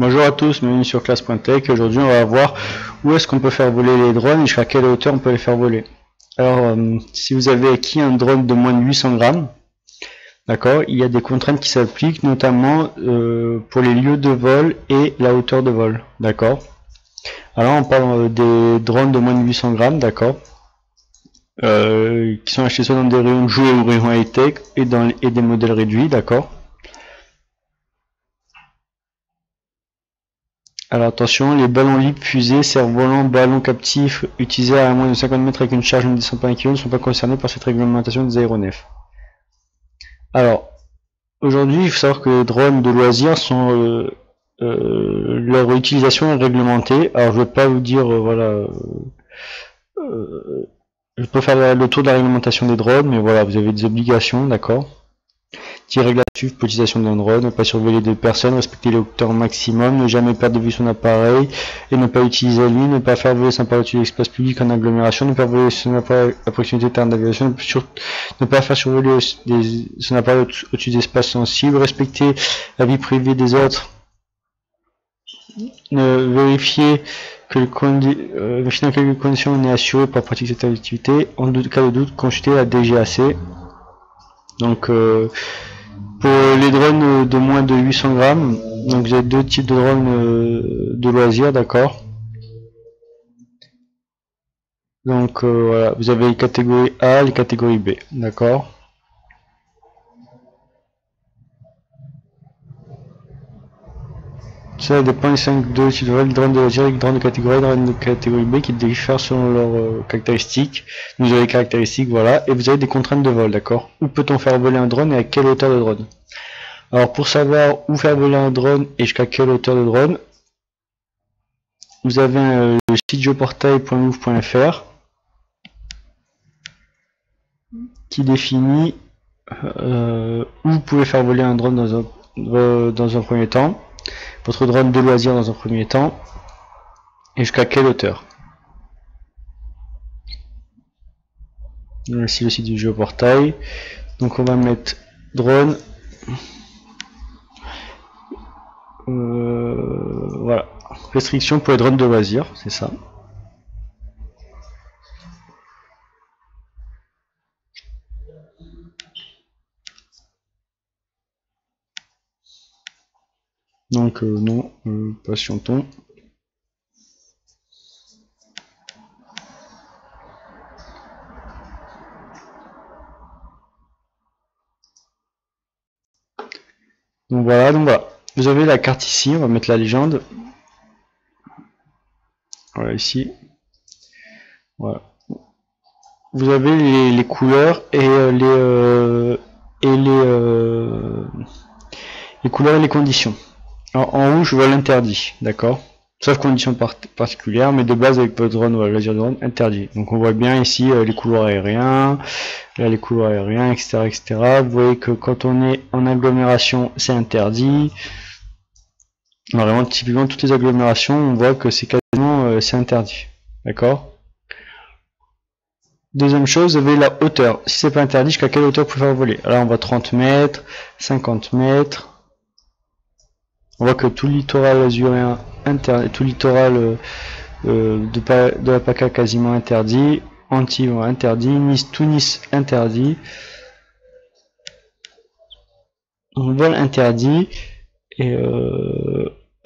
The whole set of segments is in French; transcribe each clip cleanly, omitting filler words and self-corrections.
Bonjour à tous, bienvenue sur classe.tech. Aujourd'hui on va voir où est-ce qu'on peut faire voler les drones et jusqu'à quelle hauteur on peut les faire voler. Alors si vous avez acquis un drone de moins de 800 grammes, d'accord, il y a des contraintes qui s'appliquent notamment pour les lieux de vol et la hauteur de vol, d'accord. Alors on parle des drones de moins de 800 grammes, d'accord, qui sont achetés soit dans des rayons jouets ou rayons high-tech et des modèles réduits, d'accord. Alors attention, les ballons libres, fusées, cerfs-volants, ballons captifs utilisés à moins de 50 mètres avec une charge ne descend pas 1 kg ne sont pas concernés par cette réglementation des aéronefs. Alors, aujourd'hui, il faut savoir que les drones de loisirs sont leur utilisation est réglementée. Alors je ne vais pas vous dire voilà, je peux faire le tour de la réglementation des drones, mais voilà, vous avez des obligations, d'accord. Règles à suivre pour l'utilisation d'un drone, ne pas surveiller des personnes, respecter les hauteurs maximum, ne jamais perdre de vue son appareil et ne pas utiliser lui, ne pas faire voler son appareil au-dessus de l'espace public en agglomération, ne pas voler son appareil à proximité de terrain d'aviation, ne pas faire survoler son appareil au-dessus d'espaces sensibles, respecter la vie privée des autres, vérifier que dans quelles conditions on est assuré pour pratiquer cette activité, en cas de doute, consulter la DGAC. Donc pour les drones de moins de 800 grammes, donc vous avez deux types de drones de loisirs, d'accord. Donc voilà, vous avez les catégories A, les catégories B, d'accord. Ça dépend des 5 types de drones de loisirs, les drones de catégorie A et drones de catégorie B qui diffèrent selon leurs caractéristiques. Vous avez les caractéristiques, voilà, et vous avez des contraintes de vol, d'accord. Où peut-on faire voler un drone et à quelle hauteur de drone? Alors pour savoir où faire voler un drone et jusqu'à quelle hauteur de drone, vous avez le site geoportail.move.fr qui définit où vous pouvez faire voler un drone dans un premier temps, votre drone de loisir dans un premier temps, et jusqu'à quelle hauteur. Ici le site du géoportail. Donc on va mettre drone. Voilà. Restriction pour les drones de loisirs, c'est ça. Donc non, patientons. Donc voilà, vous avez la carte ici, on va mettre la légende. Voilà ici. Voilà. Vous avez les couleurs et les couleurs et les conditions. Alors, en rouge, je vois l'interdit, d'accord. Sauf conditions particulières, mais de base avec votre drone, voilà, loisir de drone, interdit. Donc on voit bien ici les couloirs aériens, là les couloirs aériens, etc., etc. Vous voyez que quand on est en agglomération, c'est interdit. Alors, vraiment, typiquement, toutes les agglomérations, on voit que c'est quasiment c'est interdit, d'accord. Deuxième chose, vous avez la hauteur. Si c'est pas interdit, jusqu'à quelle hauteur vous pouvez faire voler? Alors on voit 30 mètres, 50 mètres. On voit que tout le littoral azurien interdit, tout le littoral de la PACA quasiment interdit, Antilles interdit, Nice, Tunis interdit, vol interdit, et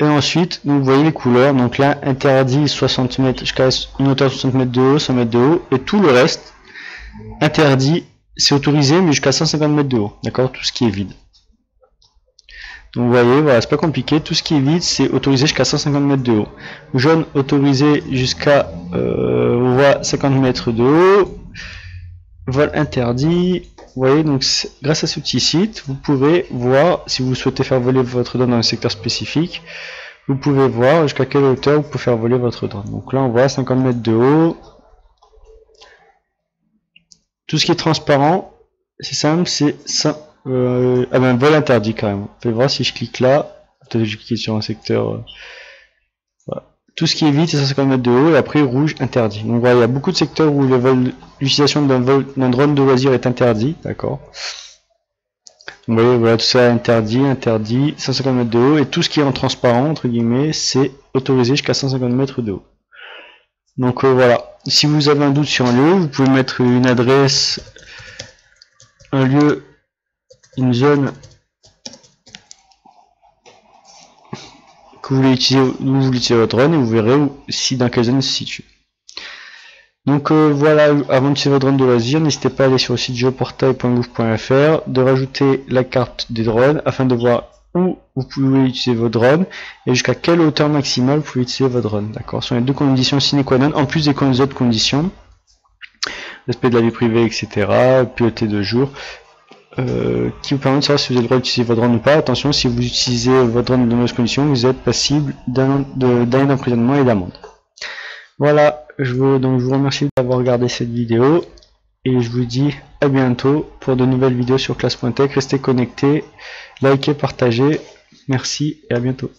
ensuite, donc, vous voyez les couleurs, donc là interdit 60 mètres jusqu'à une hauteur de 60 mètres de haut, 100 mètres de haut, et tout le reste interdit, c'est autorisé mais jusqu'à 150 mètres de haut, d'accord, tout ce qui est vide. Donc vous voyez, voilà, c'est pas compliqué, tout ce qui est vide c'est autorisé jusqu'à 150 mètres de haut. Jaune autorisé jusqu'à on voit 50 mètres de haut, vol interdit. Vous voyez, donc grâce à ce petit site, vous pouvez voir si vous souhaitez faire voler votre drone dans un secteur spécifique, vous pouvez voir jusqu'à quelle hauteur vous pouvez faire voler votre drone. Donc là on voit 50 mètres de haut. Tout ce qui est transparent, c'est simple, c'est ça. Ah ben vol interdit quand même. Vous pouvez voir si je clique là, peut-être que je clique sur un secteur. Voilà. Tout ce qui est vide c'est 150 mètres de haut et après rouge interdit. Donc voilà, il y a beaucoup de secteurs où l'utilisation d'un drone de loisir est interdit, d'accord. Vous voyez, voilà, tout ça interdit, 150 mètres de haut, et tout ce qui est en transparent, entre guillemets, c'est autorisé jusqu'à 150 mètres de haut. Donc voilà, si vous avez un doute sur un lieu, vous pouvez mettre une adresse, un lieu, une zone que vous voulez utiliser, où vous voulez utiliser votre drone, et vous verrez si dans quelle zone il se situe. Donc voilà, avant d'utiliser votre drone de loisir, n'hésitez pas à aller sur le site geoportail.gouv.fr, de rajouter la carte des drones afin de voir où vous pouvez utiliser votre drone et jusqu'à quelle hauteur maximale vous pouvez utiliser votre drone. D'accord, ce sont les deux conditions sine qua non, en plus des autres conditions, respect de la vie privée, etc., piloter de jour, qui vous permettent de savoir si vous avez le droit d'utiliser votre drone ou pas. Attention, si vous utilisez votre drone dans de mauvaises conditions, vous êtes passible d'année d'emprisonnement et d'amende. Voilà, je vous remercie d'avoir regardé cette vidéo et je vous dis à bientôt pour de nouvelles vidéos sur classe.tech. Restez connectés, likez, partagez. Merci et à bientôt.